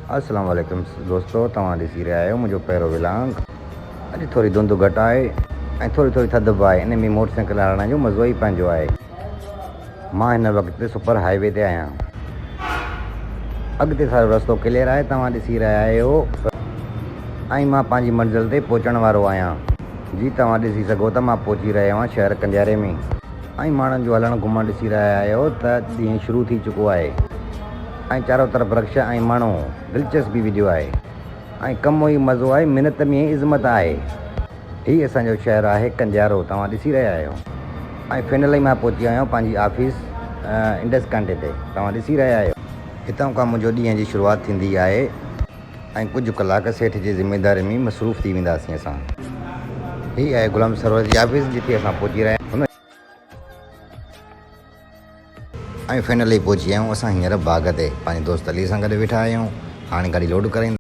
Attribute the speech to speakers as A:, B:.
A: अस्सलाम वालेकुम दोस्तों, तव्हां ॾिसी रहिया आहियो मुंहिंजो पहिरों विलांग। अॼु थोरी धुंध घटि आहे ऐं थोरी थोरी थधि बि आहे। इन में मोटरसाइकिल हलाइण जो मज़ो ई पंहिंजो आहे। मां हिन वक़्तु सुपर हाईवे ते आहियां। अॻिते सारो रस्तो क्लियर आहे, तव्हां ॾिसी रहिया आहियो ऐं मां पंहिंजी मंज़िल ते पहुचण वारो आहियां। जी तव्हां ॾिसी सघो था मां पहुची रहियो आहियां शहर कंडियारे में ऐं माण्हुनि जो हलणु घुमणु ॾिसी रहिया आहियो त ॾींहुं शुरू थी चुको आहे ऐं चारो तरफ़ रक्षा ऐं माण्हू दिलचस्पी विझियो आहे ऐं कमु ई मज़ो आहे, मिनत में इज़मत आहे। हीउ असांजो शहरु आहे कंडियारो, तव्हां ॾिसी रहिया आहियो ऐं फाइनली मां पहुची आहियां पंहिंजी ऑफिस इंडस कांटे ते, तव्हां ॾिसी रहिया आहियो। हितां खां मुंहिंजो ॾींहं जी शुरूआति थींदी आहे ऐं कुझु कलाक सेठ जी ज़िमेदारी में मसरूफ़ थी वेंदासीं असां। हीअ आहे गुलाम सरवर जी ऑफिस जिते असां पहुची रहिया आहियूं ऐं फाइनली पहुची आहियूं असां हींअर बाग़ ते। पंहिंजे दोस्त अली सां गॾु वेठा आहियूं। हाणे गाॾी लोड कराईंदा।